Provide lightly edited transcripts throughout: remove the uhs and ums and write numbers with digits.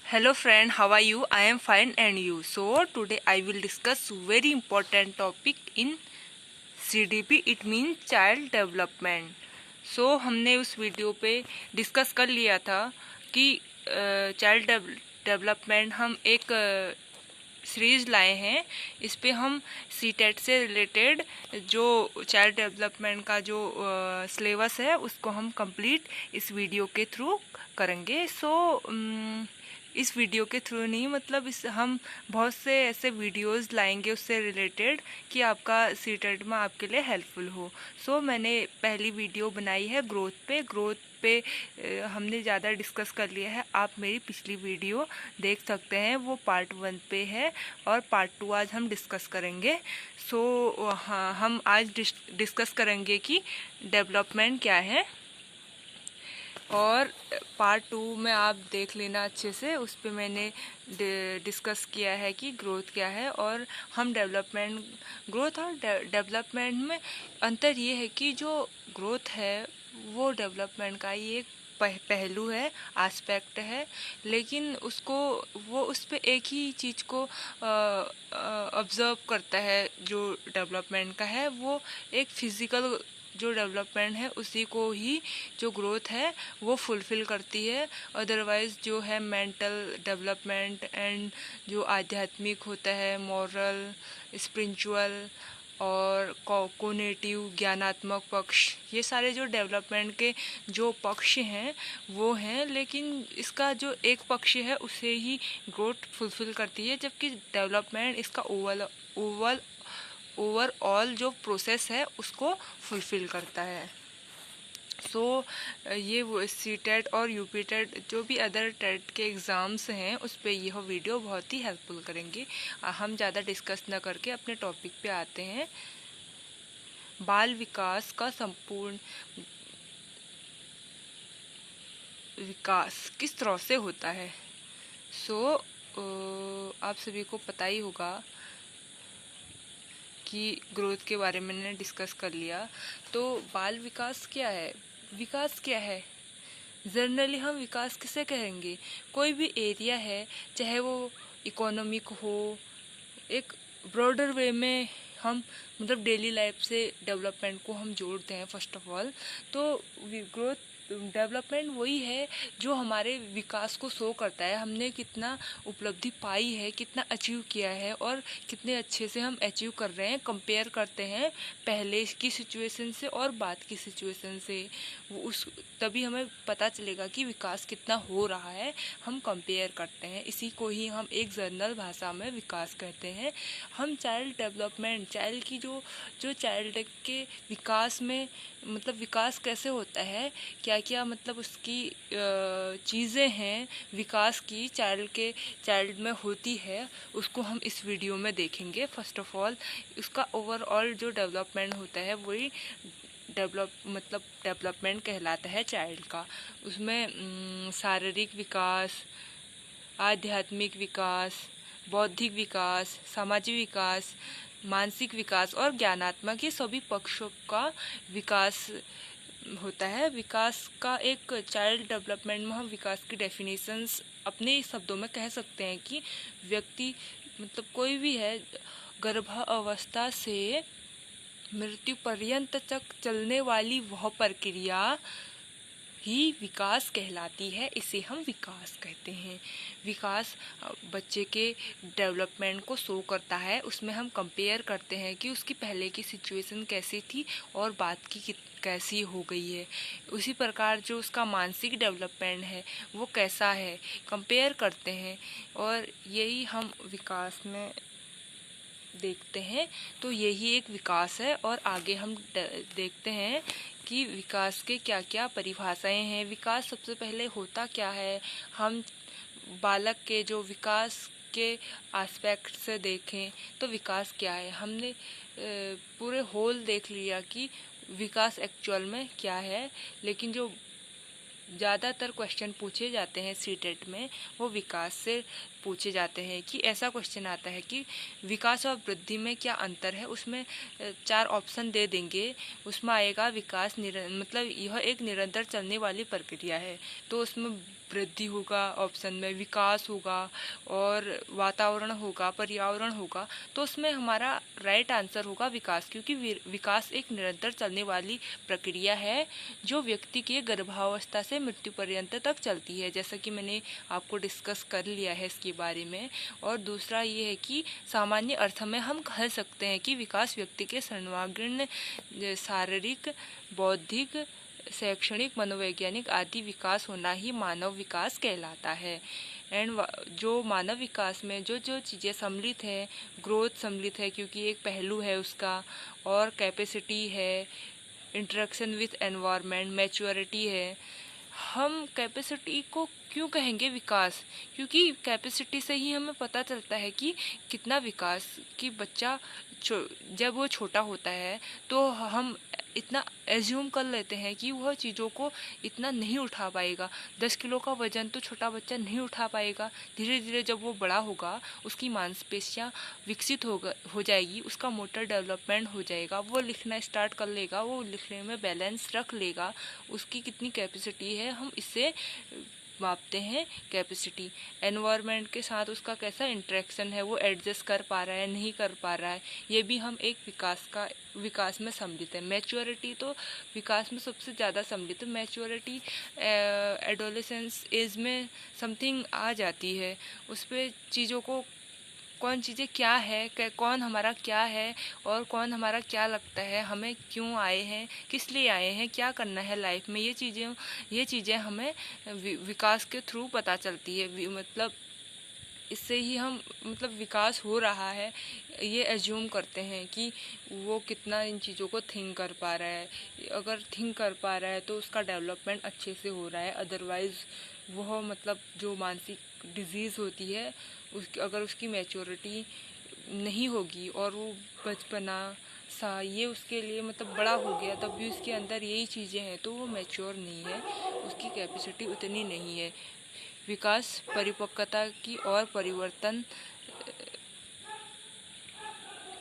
Hello friend, how are you? I am fine and you? So today I will discuss very important topic in CDP. It means child development. So हमने उस video पे discuss कर लिया था कि child development हम एक series लाए हैं। इस पे हम सीटेट से रिलेटेड जो चाइल्ड डेवलपमेंट का जो सिलेबस है उसको हम कंप्लीट इस वीडियो के थ्रू करेंगे। इस वीडियो के थ्रू नहीं, मतलब इस हम बहुत से ऐसे वीडियोस लाएंगे उससे रिलेटेड कि आपका सीटेट में आपके लिए हेल्पफुल हो। मैंने पहली वीडियो बनाई है ग्रोथ पे हमने ज़्यादा डिस्कस कर लिया है। आप मेरी पिछली वीडियो देख सकते हैं, वो पार्ट 1 पे है और पार्ट 2 आज हम डिस्कस करेंगे। हाँ, हम आज डिस्कस करेंगे कि डेवलपमेंट क्या है, और पार्ट 2 में आप देख लेना अच्छे से। उस पर मैंने डिस्कस किया है कि ग्रोथ क्या है, और हम ग्रोथ और डेवलपमेंट में अंतर ये है कि जो ग्रोथ है वो डेवलपमेंट का ही एक पहलू है, एस्पेक्ट है, लेकिन वो उस पर एक ही चीज़ को ऑब्जर्व करता है। जो डेवलपमेंट का है वो एक फिज़िकल जो डेवलपमेंट है उसी को ही जो ग्रोथ है वो फुलफ़िल करती है। अदरवाइज़ जो है मेंटल डेवलपमेंट एंड जो आध्यात्मिक होता है, मॉरल, स्पिरिचुअल और कोग्निटिव ज्ञानात्मक पक्ष, ये सारे जो डेवलपमेंट के जो पक्ष हैं वो हैं, लेकिन इसका जो एक पक्ष है उसे ही ग्रोथ फुलफ़िल करती है, जबकि डेवलपमेंट इसका ओवरऑल जो प्रोसेस है उसको फुलफ़िल करता है। ये वो सीटेट और यूपीटेट जो भी अदर टेट के एग्ज़ाम्स हैं उस पर यह वीडियो बहुत ही हेल्पफुल करेंगी। हम ज़्यादा डिस्कस न करके अपने टॉपिक पे आते हैं। बाल विकास का संपूर्ण विकास किस तरह से होता है? आप सभी को पता ही होगा कि ग्रोथ के बारे में मैंने डिस्कस कर लिया। तो बाल विकास क्या है? विकास क्या है? जनरली हम विकास किसे कहेंगे? कोई भी एरिया है, चाहे वो इकोनॉमिक हो, एक ब्रॉडर वे में हम मतलब डेली लाइफ से डेवलपमेंट को हम जोड़ते हैं। फर्स्ट ऑफ ऑल तो ग्रोथ डेवलपमेंट वही है जो हमारे विकास को शो करता है, हमने कितना उपलब्धि पाई है, कितना अचीव किया है और कितने अच्छे से हम अचीव कर रहे हैं। कंपेयर करते हैं पहले की सिचुएशन से और बाद की सिचुएशन से, तभी हमें पता चलेगा कि विकास कितना हो रहा है। हम कंपेयर करते हैं, इसी को ही हम एक जनरल भाषा में विकास कहते हैं। हम चाइल्ड डेवलपमेंट, चाइल्ड की जो चाइल्ड के विकास में मतलब विकास कैसे होता है, क्या क्या मतलब उसकी चीज़ें हैं विकास की चाइल्ड में होती है, उसको हम इस वीडियो में देखेंगे। फर्स्ट ऑफ ऑल उसका ओवरऑल जो डेवलपमेंट होता है वही डेवलपमेंट कहलाता है चाइल्ड का। उसमें शारीरिक विकास, आध्यात्मिक विकास, बौद्धिक विकास, सामाजिक विकास, मानसिक विकास और ज्ञानात्मक, ये सभी पक्षों का विकास होता है। विकास का एक चाइल्ड डेवलपमेंट में हम विकास की डेफिनेशंस अपने शब्दों में कह सकते हैं कि व्यक्ति मतलब कोई भी है, गर्भावस्था से मृत्यु पर्यंत तक चलने वाली वह प्रक्रिया ही विकास कहलाती है, इसे हम विकास कहते हैं। विकास बच्चे के डेवलपमेंट को शो करता है, उसमें हम कंपेयर करते हैं कि उसकी पहले की सिचुएशन कैसी थी और बाद की कैसी हो गई है। उसी प्रकार जो उसका मानसिक डेवलपमेंट है वो कैसा है, कंपेयर करते हैं, और यही हम विकास में देखते हैं। तो यही एक विकास है, और आगे हम देखते हैं कि विकास के क्या क्या परिभाषाएं हैं। विकास सबसे पहले होता क्या है, हम बालक के जो विकास के एस्पेक्ट से देखें तो विकास क्या है। हमने पूरे होल देख लिया कि विकास एक्चुअल में क्या है, लेकिन जो ज़्यादातर क्वेश्चन पूछे जाते हैं सीटेट में वो विकास से पूछे जाते हैं। कि ऐसा क्वेश्चन आता है कि विकास और वृद्धि में क्या अंतर है, उसमें 4 ऑप्शन दे देंगे। उसमें आएगा विकास मतलब यह एक निरंतर चलने वाली प्रक्रिया है, तो उसमें वृद्धि होगा, ऑप्शन में विकास होगा, और वातावरण होगा, पर्यावरण होगा, तो उसमें हमारा राइट आंसर होगा विकास, क्योंकि विकास एक निरंतर चलने वाली प्रक्रिया है जो व्यक्ति के गर्भावस्था से मृत्यु पर्यंत तक चलती है, जैसा कि मैंने आपको डिस्कस कर लिया है इसके बारे में। और दूसरा ये है कि सामान्य अर्थ में हम कह सकते हैं कि विकास व्यक्ति के सर्वांगीण शारीरिक, बौद्धिक, शैक्षणिक, मनोवैज्ञानिक आदि विकास होना ही मानव विकास कहलाता है। एंड जो मानव विकास में जो जो चीज़ें सम्मिलित है, ग्रोथ सम्मिलित है क्योंकि एक पहलू है उसका, और कैपेसिटी है, इंटरेक्शन विथ एनवायरनमेंट, मैच्योरिटी है। हम कैपेसिटी को क्यों कहेंगे विकास? क्योंकि कैपेसिटी से ही हमें पता चलता है कि कितना विकास, कि बच्चा जब वो छोटा होता है तो हम इतना एज्यूम कर लेते हैं कि वह चीज़ों को इतना नहीं उठा पाएगा। 10 किलो का वजन तो छोटा बच्चा नहीं उठा पाएगा। धीरे धीरे जब वो बड़ा होगा, उसकी मांसपेशियाँ विकसित हो जाएगी, उसका मोटर डेवलपमेंट हो जाएगा, वो लिखना स्टार्ट कर लेगा, वो लिखने में बैलेंस रख लेगा। उसकी कितनी कैपेसिटी है, हम इससे मापते हैं कैपेसिटी। एनवायरनमेंट के साथ उसका कैसा इंटरेक्शन है, वो एडजस्ट कर पा रहा है, नहीं कर पा रहा है, ये भी हम एक विकास में सम्मिलित है। मैच्योरिटी तो विकास में सबसे ज़्यादा सम्मिलित है। मैच्योरिटी एडोलेसेंस एज में समथिंग आ जाती है, उस पर चीज़ों को कौन चीज़ें क्या है, कौन हमारा क्या है, और कौन हमारा क्या लगता है, हमें क्यों आए हैं, किस लिए आए हैं, क्या करना है लाइफ में, ये चीज़ें हमें विकास के थ्रू पता चलती है। मतलब इससे ही हम मतलब विकास हो रहा है ये एज्यूम करते हैं कि वो कितना इन चीज़ों को थिंक कर पा रहा है। अगर थिंक कर पा रहा है तो उसका डेवलपमेंट अच्छे से हो रहा है, अदरवाइज़ वह मतलब जो मानसिक डिजीज़ होती है अगर उसकी मैच्योरिटी नहीं होगी और वो बचपना सा ये उसके लिए मतलब बड़ा हो गया तब भी उसके अंदर यही चीज़ें हैं, तो वो मैच्योर नहीं है, उसकी कैपेसिटी उतनी नहीं है। विकास परिपक्वता की और परिवर्तन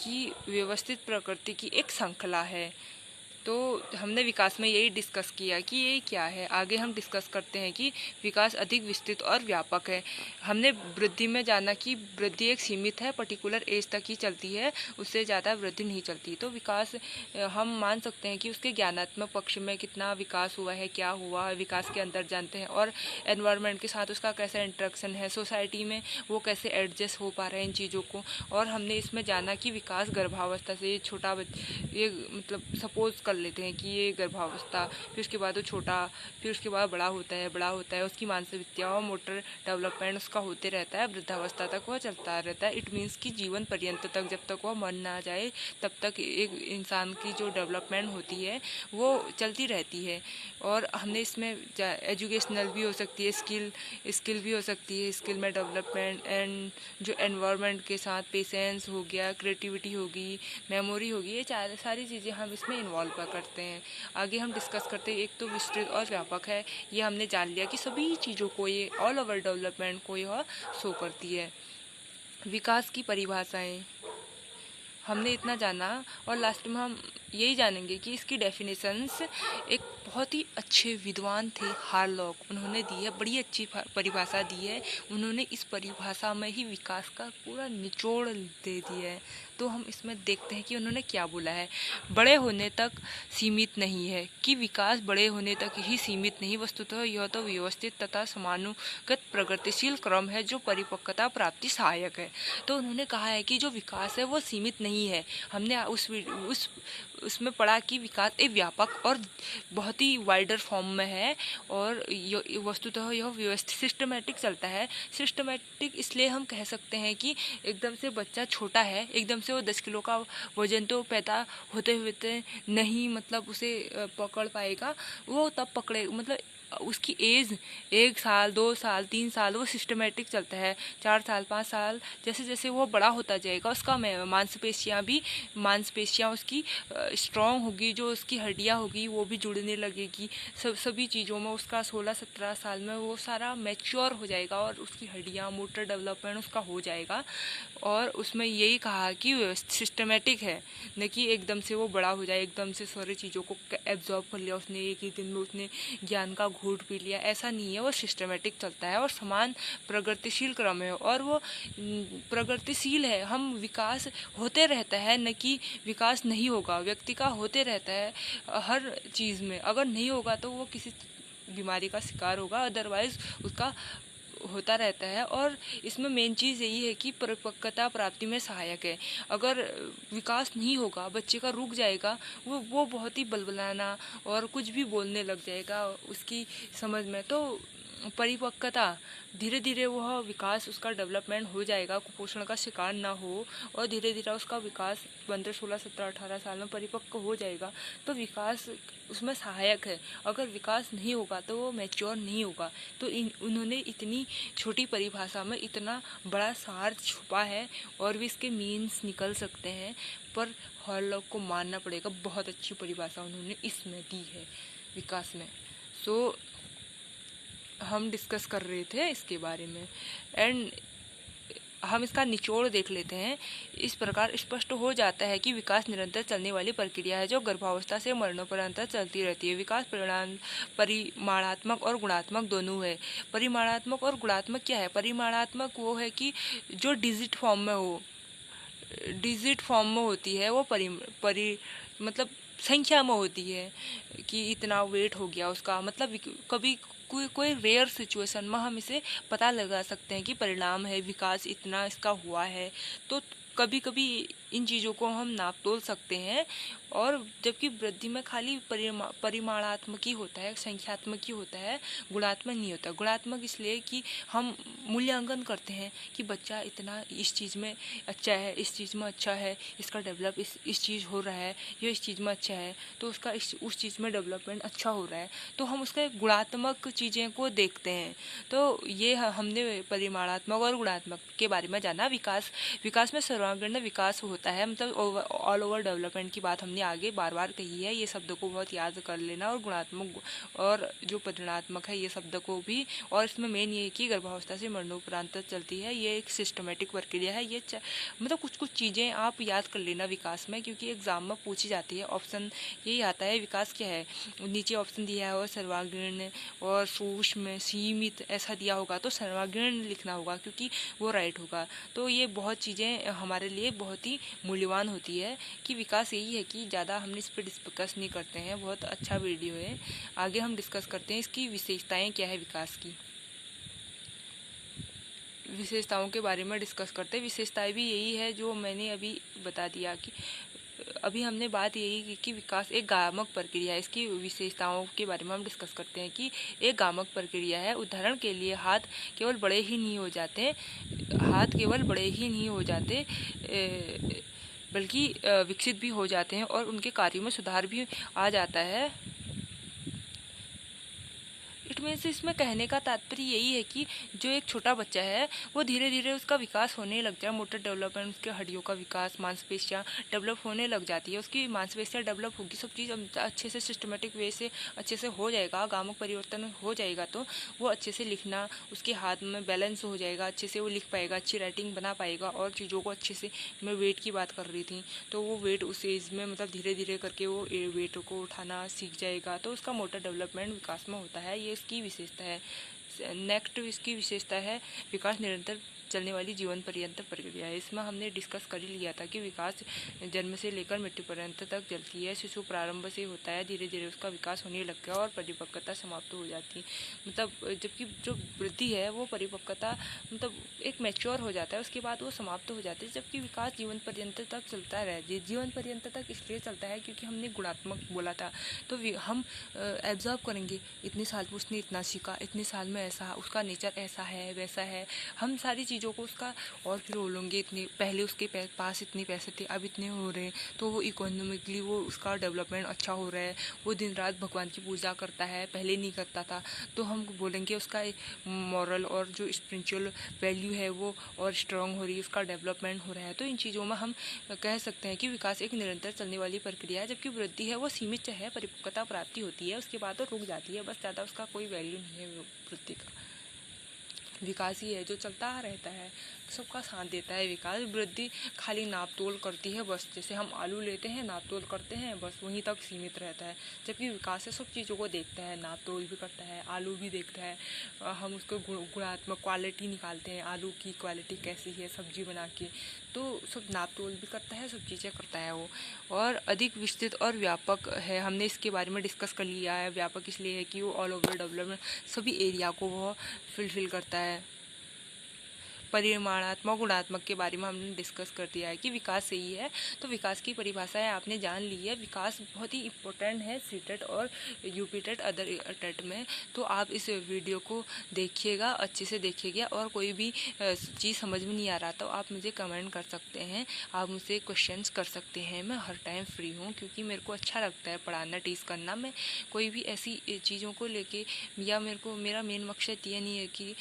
की व्यवस्थित प्रकृति की एक श्रृंखला है। तो हमने विकास में यही डिस्कस किया कि ये क्या है। आगे हम डिस्कस करते हैं कि विकास अधिक विस्तृत और व्यापक है। हमने वृद्धि में जाना कि वृद्धि एक सीमित है, पर्टिकुलर एज तक ही चलती है, उससे ज़्यादा वृद्धि नहीं चलती। तो विकास हम मान सकते हैं कि उसके ज्ञानात्मक पक्ष में कितना विकास हुआ है, क्या हुआ है, विकास के अंदर जानते हैं, और एनवायरनमेंट के साथ उसका कैसा इंटरेक्शन है, सोसाइटी में वो कैसे एडजस्ट हो पा रहे हैं इन चीज़ों को। और हमने इसमें जाना कि विकास गर्भावस्था से छोटा ये मतलब सपोज कर लेते हैं कि ये गर्भावस्था, फिर उसके बाद वो छोटा, फिर उसके बाद बड़ा होता है, उसकी मानसिकता और मोटर डेवलपमेंट उसका होते रहता है, वृद्धावस्था तक वह चलता रहता है। इट मीन्स कि जीवन पर्यंत तक, जब तक वह मर ना जाए तब तक एक इंसान की जो डेवलपमेंट होती है वो चलती रहती है। और हमने इसमें एजुकेशनल भी हो सकती है, स्किल भी हो सकती है, स्किल में डेवलपमेंट, एंड जो एनवायरनमेंट के साथ पेशेंस हो गया, क्रिएटिविटी होगी, मेमोरी होगी, ये सारी चीज़ें हम इसमें इन्वॉल्व करते हैं। आगे हम डिस्कस करते हैं। एक तो विस्तृत और व्यापक है, ये हमने जान लिया कि सभी चीज़ों को ये ऑल ओवर डेवलपमेंट को यह शो करती है। विकास की परिभाषाएं हमने इतना जाना, और लास्ट में हम यही जानेंगे कि इसकी डेफिनेशंस एक बहुत ही अच्छे विद्वान थे हार्लॉक, उन्होंने दी है, बड़ी अच्छी परिभाषा दी है उन्होंने। इस परिभाषा में ही विकास का पूरा निचोड़ दे दिया है। तो हम इसमें देखते हैं कि उन्होंने क्या बोला है। बड़े होने तक सीमित नहीं है, कि विकास बड़े होने तक ही सीमित नहीं, वस्तुतः यह तो व्यवस्थित तथा समानुगत प्रगतिशील क्रम है जो परिपक्वता प्राप्ति सहायक है। तो उन्होंने कहा है कि जो विकास है वो सीमित नहीं है। हमने उसमें पढ़ा कि विकास एक व्यापक और बहुत ही वाइडर फॉर्म में है, और वस्तुतः यह व्यवस्थित सिस्टमेटिक चलता है। सिस्टमेटिक इसलिए हम कह सकते हैं कि एकदम से बच्चा छोटा है, एकदम से वो 10 किलो का वजन तो पैदा होते हुए नहीं मतलब उसे पकड़ पाएगा, वो तब पकड़े मतलब उसकी एज 1 साल 2 साल 3 साल वो सिस्टमेटिक चलता है। 4 साल 5 साल जैसे जैसे वो बड़ा होता जाएगा उसका मांसपेशियाँ उसकी स्ट्रॉन्ग होगी, जो उसकी हड्डियाँ होगी वो भी जुड़ने लगेगी। सभी चीज़ों में उसका 16-17 साल में वो सारा मैच्योर हो जाएगा और उसकी हड्डियाँ मोटर डेवलपमेंट उसका हो जाएगा। और उसमें यही कहा कि सिस्टमेटिक है, न कि एकदम से वो बड़ा हो जाए, एकदम से सारी चीज़ों को एब्जॉर्ब कर लिया उसने एक ही दिन में, उसने ज्ञान का घूट पी लिया, ऐसा नहीं है। वो सिस्टमेटिक चलता है और समान प्रगतिशील क्रम है और वो प्रगतिशील है। हम विकास होते रहता है, न कि विकास नहीं होगा, व्यक्ति का होते रहता है हर चीज़ में। अगर नहीं होगा तो वो किसी बीमारी का शिकार होगा, अदरवाइज उसका होता रहता है। और इसमें मेन चीज़ यही है कि परिपक्वता प्राप्ति में सहायक है। अगर विकास नहीं होगा, बच्चे का रुक जाएगा, वो बहुत ही बलबलाना और कुछ भी बोलने लग जाएगा उसकी समझ में। तो परिपक्वता धीरे धीरे वह विकास, उसका डेवलपमेंट हो जाएगा, कुपोषण का शिकार ना हो और धीरे धीरे उसका विकास 15, 16, 17, 18 साल में परिपक्व हो जाएगा। तो विकास उसमें सहायक है। अगर विकास नहीं होगा तो वो मैच्योर नहीं होगा। तो उन्होंने इतनी छोटी परिभाषा में इतना बड़ा सार छुपा है और भी इसके मीन्स निकल सकते हैं, पर हर लोग को मानना पड़ेगा। बहुत अच्छी परिभाषा उन्होंने इसमें दी है विकास में। सो हम डिस्कस कर रहे थे इसके बारे में एंड हम इसका निचोड़ देख लेते हैं। इस प्रकार स्पष्ट हो जाता है कि विकास निरंतर चलने वाली प्रक्रिया है जो गर्भावस्था से मरणोपरांत चलती रहती है। विकास परिमाणात्मक और गुणात्मक दोनों है। परिमाणात्मक और गुणात्मक क्या है? परिमाणात्मक वो है कि जो डिजिट फॉर्म में हो, डिजिट फॉर्म में होती है वो मतलब संख्या में होती है कि इतना वेट हो गया उसका। मतलब कभी कोई रेयर सिचुएशन में हम इसे पता लगा सकते हैं कि परिणाम है विकास इतना इसका हुआ है। तो कभी कभी इन चीज़ों को हम नाप तोल सकते हैं। और जबकि वृद्धि में खाली परिमाणात्मक ही होता है, संख्यात्मक ही होता है, गुणात्मक नहीं होता। गुणात्मक इसलिए कि हम मूल्यांकन करते हैं कि बच्चा इतना इस चीज़ में अच्छा है, इस चीज़ में अच्छा है, इसका डेवलप इस चीज़ हो रहा है, ये इस चीज़ में अच्छा है, तो उसका उस चीज़ में डेवलपमेंट अच्छा हो रहा है। तो हम उसके गुणात्मक चीज़ें को देखते हैं। तो ये हमने परिमाणात्मक और गुणात्मक के बारे में जाना। विकास में सर्वांगीण विकास होता है, मतलब ऑल ओवर डेवलपमेंट की बात हमने आगे बार बार कही है। ये शब्द को बहुत याद कर लेना। और गुणात्मक और जो परिमाणात्मक है ये शब्द को भी। और इसमें मेन ये है कि गर्भावस्था से मरणोपरांत चलती है। ये एक सिस्टमेटिक प्रक्रिया है। ये मतलब कुछ चीज़ें आप याद कर लेना विकास में, क्योंकि एग्जाम में पूछी जाती है। ऑप्शन यही आता है विकास क्या है, नीचे ऑप्शन दिया है और सर्वांगीण और सूक्ष्म सीमित ऐसा दिया होगा तो सर्वांगीण लिखना होगा, क्योंकि वो राइट होगा। तो ये बहुत चीज़ें हमारे लिए बहुत ही मूल्यवान होती है कि विकास यही है कि ज़्यादा हमने इस पर डिस्कस नहीं करते हैं। बहुत अच्छा वीडियो है। आगे हम डिस्कस करते हैं इसकी विशेषताएं क्या है, विकास की विशेषताओं के बारे में डिस्कस करते हैं। विशेषताएं भी यही है जो मैंने अभी बता दिया कि अभी हमने बात यही की कि विकास एक गामक प्रक्रिया है। इसकी विशेषताओं के बारे में हम डिस्कस करते हैं कि एक गामक प्रक्रिया है। उदाहरण के लिए हाथ केवल बड़े ही नहीं हो जाते, बल्कि विकसित भी हो जाते हैं और उनके कार्यों में सुधार भी आ जाता है। में से इसमें कहने का तात्पर्य यही है कि जो एक छोटा बच्चा है वो धीरे धीरे उसका विकास होने लग जाए, मोटर डेवलपमेंट, उसके हड्डियों का विकास, मांसपेशियाँ डेवलप होने लग जाती है, उसकी मांसपेशियाँ डेवलप होगी, सब चीज़ अच्छे से सिस्टमेटिक वे से अच्छे से हो जाएगा, गामक परिवर्तन हो जाएगा तो वो अच्छे से लिखना उसके हाथ में बैलेंस हो जाएगा, अच्छे से वो लिख पाएगा, अच्छी राइटिंग बना पाएगा और चीज़ों को अच्छे से। मैं वेट की बात कर रही थी तो वो वेट उस एज में मतलब धीरे धीरे करके वो वेट को उठाना सीख जाएगा, तो उसका मोटर डेवलपमेंट विकास में होता है। ये इसकी विशेषता है। नेक्स्ट इसकी विशेषता है विकास निरंतर चलने वाली जीवन पर्यंत प्रक्रिया है। इसमें हमने डिस्कस कर ही लिया था कि विकास जन्म से लेकर मृत्यु पर्यंत तक चलती है। शिशु प्रारंभ से होता है, धीरे धीरे उसका विकास होने लगता है और परिपक्वता समाप्त हो जाती है। मतलब जबकि जो वृद्धि है वो परिपक्वता मतलब एक मैच्योर हो जाता है, उसके बाद वो समाप्त हो जाती है। जबकि विकास जीवन पर्यंत तक चलता है। जीवन पर्यंत तक इसलिए चलता है क्योंकि हमने गुणात्मक बोला था, तो हम एब्जॉर्व करेंगे, इतने साल में उसने इतना सीखा, इतने साल में ऐसा, उसका नेचर ऐसा है वैसा है, हम सारी चीज़ों को उसका और फिर बोलेंगे इतने पहले उसके पास इतने पैसे थे अब इतने हो रहे हैं, तो वो इकोनॉमिकली वो उसका डेवलपमेंट अच्छा हो रहा है, वो दिन रात भगवान की पूजा करता है, पहले नहीं करता था, तो हम बोलेंगे उसका मॉरल और जो स्पिरिचुअल वैल्यू है वो और स्ट्रांग हो रही है, उसका डेवलपमेंट हो रहा है। तो इन चीज़ों में हम कह सकते हैं कि विकास एक निरंतर चलने वाली प्रक्रिया है। जबकि वृद्धि है वो सीमित है, परिपक्वता प्राप्ति होती है, उसके बाद तो रुक जाती है, बस ज़्यादा उसका कोई वैल्यू नहीं है वृद्धि का। विकास ही है जो चलता रहता है, सबका साथ देता है विकास। वृद्धि खाली नाप तोल करती है बस, जैसे हम आलू लेते हैं नाप तोल करते हैं बस वहीं तक सीमित रहता है, जबकि विकास है सब चीज़ों को देखता है, नाप तोल भी करता है, आलू भी देखता है, हम उसको गुणात्मक क्वालिटी निकालते हैं, आलू की क्वालिटी कैसी है सब्जी बना के, तो सब नाप तोल भी करता है, सब चीज़ें करता है वो। और अधिक विस्तृत और व्यापक है, हमने इसके बारे में डिस्कस कर लिया है। व्यापक इसलिए है कि वो ऑल ओवर डेवलपमेंट सभी एरिया को वो फुलफिल करता है। परिमाणात्मक गुणात्मक के बारे में हमने डिस्कस कर दिया है कि विकास सही है, तो विकास की परिभाषाएं आपने जान ली है। विकास बहुत ही इम्पोर्टेंट है सीटेट और यूपी टेट अदर टेट में, तो आप इस वीडियो को देखिएगा, अच्छे से देखिएगा, और कोई भी चीज़ समझ में नहीं आ रहा तो आप मुझे कमेंट कर सकते हैं, आप मुझसे क्वेश्चंस कर सकते हैं। मैं हर टाइम फ्री हूँ क्योंकि मेरे को अच्छा लगता है पढ़ाना, टीच करना। मैं कोई भी ऐसी चीज़ों को लेके, या मेरा मेन मकसद ये नहीं है कि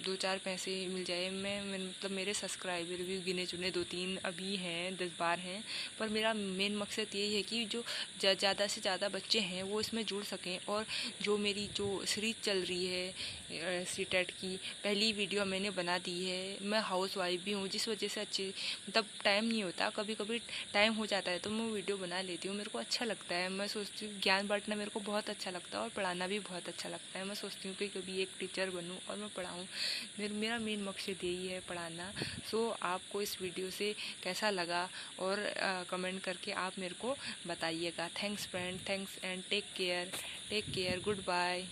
2-4 पैसे मिल जाए। मैं मतलब मेरे सब्सक्राइबर भी गिने चुने 2-3 अभी हैं, 10-12 हैं, पर मेरा मेन मकसद यही है कि जो ज़्यादा से ज़्यादा बच्चे हैं वो इसमें जुड़ सकें। और जो मेरी जो सीरीज चल रही है सीटेट की, पहली वीडियो मैंने बना दी है। मैं हाउस वाइफ भी हूँ, जिस वजह से अच्छी मतलब टाइम नहीं होता, कभी कभी टाइम हो जाता है तो मैं वीडियो बना लेती हूँ, मेरे को अच्छा लगता है। मैं सोचती हूँ ज्ञान बांटना मेरे को बहुत अच्छा लगता है और पढ़ाना भी बहुत अच्छा लगता है। मैं सोचती हूँ कि कभी एक टीचर बनूँ और मैं पढ़ाऊँ, मेरा मेन मकसद यही है पढ़ाना। सो आपको इस वीडियो से कैसा लगा और कमेंट करके आप मेरे को बताइएगा। Thanks friend, thanks and take care, good bye.